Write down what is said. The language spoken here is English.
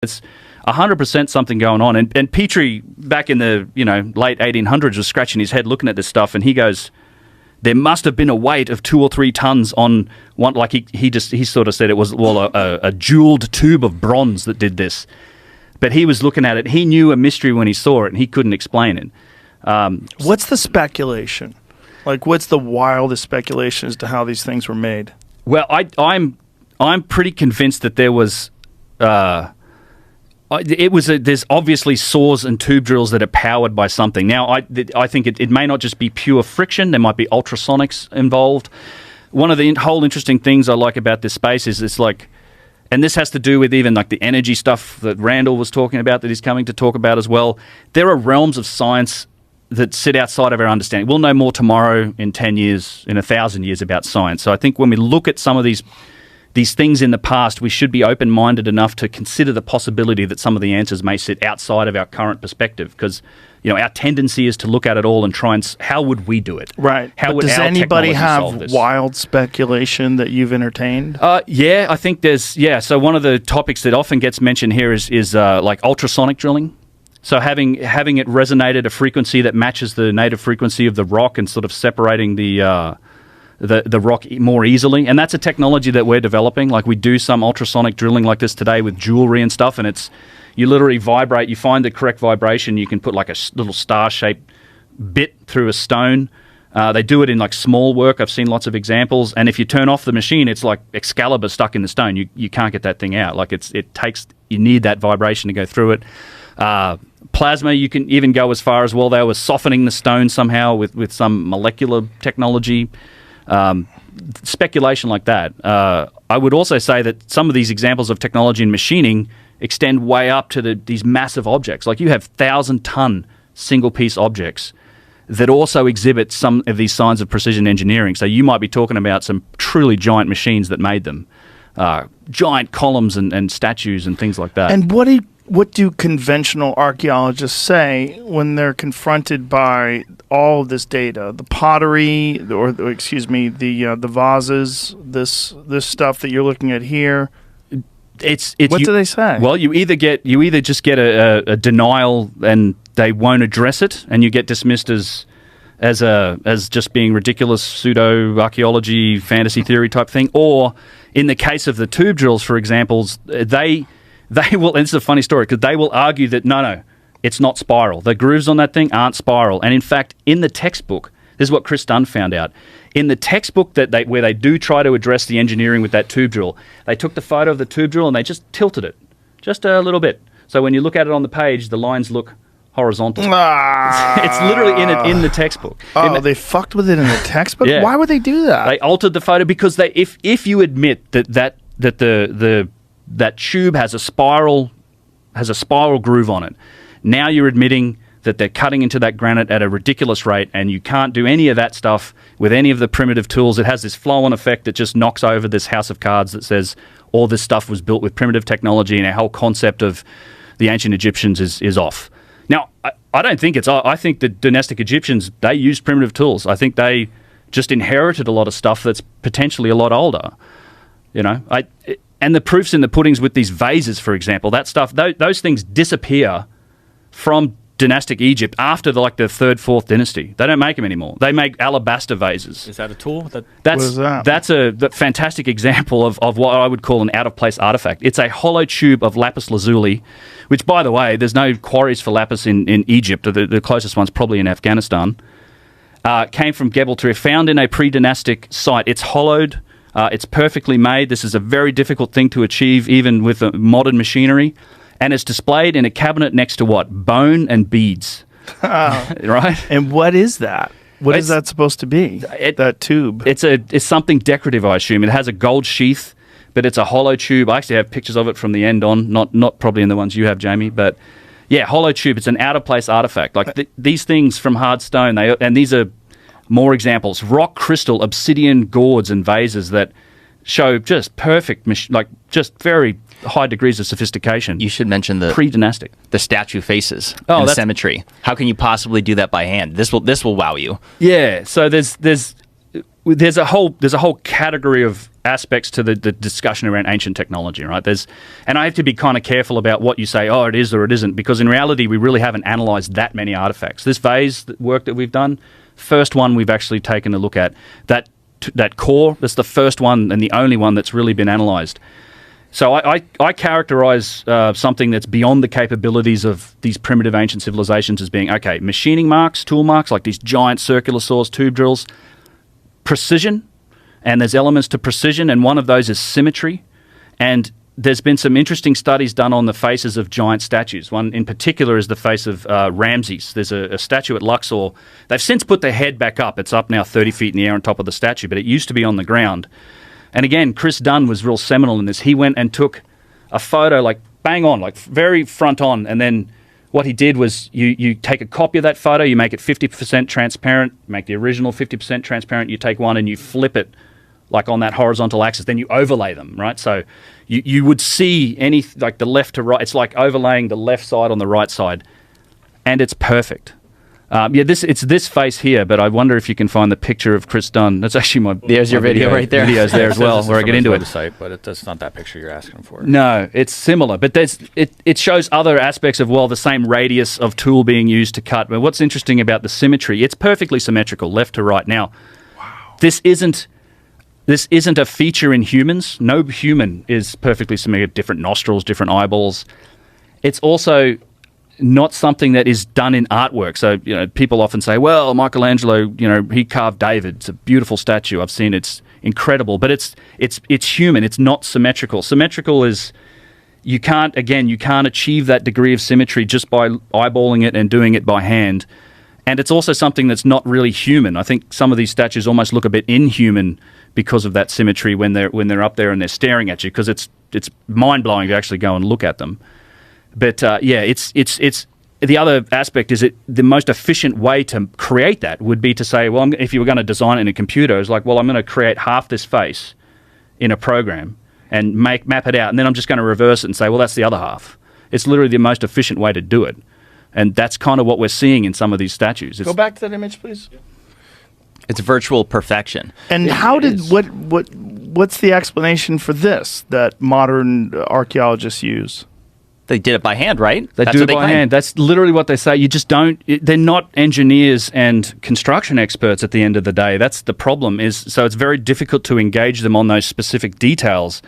It's 100% something going on. And Petrie, back in the late 1800s, was scratching his head looking at this stuff, and he goes, there must have been a weight of 2 or 3 tons on one. Like he sort of said it was a jeweled tube of bronze that did this. But he was looking at it. He knew a mystery when he saw it, and he couldn't explain it. What's the speculation? Like, what's the wildest speculation as to how these things were made? Well, I'm pretty convinced that there was. There's obviously saws and tube drills that are powered by something. Now, I think it may not just be pure friction. There might be ultrasonics involved. One of the whole interesting things I like about this space is it's like, and this has to do with even like the energy stuff that Randall was talking about that he's coming to talk about as well. There are realms of science that sit outside of our understanding. We'll know more tomorrow, in 10 years, in 1,000 years about science. So I think when we look at some of these things in the past, we should be open-minded enough to consider the possibility that some of the answers may sit outside of our current perspective, because our tendency is to look at it all and try and how would we do it? Right. How would does our anybody technology solve have this? wild speculation that you've entertained? Yeah, I think there's So one of the topics that often gets mentioned here is like ultrasonic drilling. So having it resonate at a frequency that matches the native frequency of the rock and sort of separating the rock more easily. And that's a technology that we're developing. Like, we do some ultrasonic drilling like this today with jewelry and stuff, and you literally vibrate. You find the correct vibration. You can put like a little star-shaped bit through a stone. They do it in like small work. I've seen lots of examples. And if you turn off the machine, it's like Excalibur stuck in the stone. You can't get that thing out. Like, you need that vibration to go through it. Plasma, you can even go as far as, well, they were softening the stone somehow with some molecular technology. Speculation like that. I would also say that some of these examples of technology and machining extend way up to these massive objects. Like, you have 1,000-ton single-piece objects that also exhibit some of these signs of precision engineering. So you might be talking about some truly giant machines that made them. Giant columns and statues and things like that. And what do conventional archaeologists say when they're confronted by all of this data, the pottery, the vases, this stuff that you're looking at here? What do they say? Well, you either just get a denial and they won't address it, and you get dismissed as just being ridiculous pseudo archaeology fantasy theory type thing, or in the case of the tube drills, for example, they will, and it's a funny story, because they will argue that, no, it's not spiral. The grooves on that thing aren't spiral. And in fact, in the textbook, this is what Chris Dunn found out. In the textbook where they do try to address the engineering with that tube drill, they took the photo of the tube drill and they just tilted it, just a little bit. So when you look at it on the page, the lines look horizontal. It's literally in the textbook. They fucked with it in the textbook? Yeah. Why would they do that? They altered the photo because if you admit that tube has a spiral groove on it, now you're admitting that they're cutting into that granite at a ridiculous rate, and you can't do any of that stuff with any of the primitive tools. It has this flow-on effect that just knocks over this house of cards that says all this stuff was built with primitive technology, and our whole concept of the ancient Egyptians is off. Now, I don't think I think the dynastic Egyptians, they used primitive tools. I think they just inherited a lot of stuff that's potentially a lot older. And the proof's in the puddings with these vases, for example. That stuff, those things disappear from dynastic Egypt after the third, fourth dynasty. They don't make them anymore. They make alabaster vases. Is that a tool? What is that? That's a fantastic example of what I would call an out-of-place artifact. It's a hollow tube of lapis lazuli, which, by the way, there's no quarries for lapis in Egypt. The closest one's probably in Afghanistan. Came from Gebel Tariq, found in a pre-dynastic site. It's hollowed. It's perfectly made. This is a very difficult thing to achieve, even with modern machinery. And it's displayed in a cabinet next to what? Bone and beads. Right? And what is that? What is that supposed to be? That tube? It's something decorative, I assume. It has a gold sheath, but it's a hollow tube. I actually have pictures of it from the end on, not probably in the ones you have, Jamie, but yeah, hollow tube. It's an out-of-place artifact. Like these things from hard stone, and these are more examples. Rock crystal, obsidian gourds and vases that show just perfect, just very high degrees of sophistication. You should mention the pre-dynastic, the statue faces and the symmetry. How can you possibly do that by hand? This will wow you. Yeah. So there's a whole category of aspects to the discussion around ancient technology, right? And I have to be kind of careful about what you say, oh, it is or it isn't, because in reality, we really haven't analysed that many artifacts. This vase work that we've done, first one we've actually taken a look at, that core, that's the first one and the only one that's really been analysed. So I characterise something that's beyond the capabilities of these primitive ancient civilizations as being, okay, machining marks, tool marks, like these giant circular saws, tube drills, precision, and there's elements to precision, and one of those is symmetry. And there's been some interesting studies done on the faces of giant statues. One in particular is the face of Ramses. There's a statue at Luxor. They've since put the head back up. It's up now 30 feet in the air on top of the statue, but it used to be on the ground. And again, Chris Dunn was real seminal in this. He went and took a photo, like bang on, like very front on, and then what he did was you take a copy of that photo, you make it 50% transparent, make the original 50% transparent, you take one and you flip it like on that horizontal axis, then you overlay them, right? So you would see like the left to right, it's like overlaying the left side on the right side, and it's perfect. It's this face here, but I wonder if you can find the picture of Chris Dunn. That's actually There's your video right there. Video's there as well, where I get into it. Website, but that's not that picture you're asking for. No, it's similar, but it shows other aspects of, the same radius of tool being used to cut. But what's interesting about the symmetry, it's perfectly symmetrical, left to right. Now, this isn't a feature in humans. No human is perfectly symmetrical, different nostrils, different eyeballs. It's also not something that is done in artwork. So, people often say, well, Michelangelo, he carved David. It's a beautiful statue. I've seen it. It's incredible. But it's human. It's not symmetrical. Symmetrical is, you can't achieve that degree of symmetry just by eyeballing it and doing it by hand. And it's also something that's not really human. I think some of these statues almost look a bit inhuman because of that symmetry when they're up there and they're staring at you, because it's mind-blowing to actually go and look at them. But it's the other aspect is the most efficient way to create that would be to say, well, if you were going to design it in a computer, it's like, well, I'm going to create half this face in a program and map it out, and then I'm just going to reverse it and say, well, that's the other half. It's literally the most efficient way to do it, and that's kind of what we're seeing in some of these statues. Go back to that image, please. It's virtual perfection. And what's the explanation for this that modern archaeologists use? They did it by hand, right? They do it by hand. That's literally what they say. You just don't... They're not engineers and construction experts at the end of the day. That's the problem. So it's very difficult to engage them on those specific details.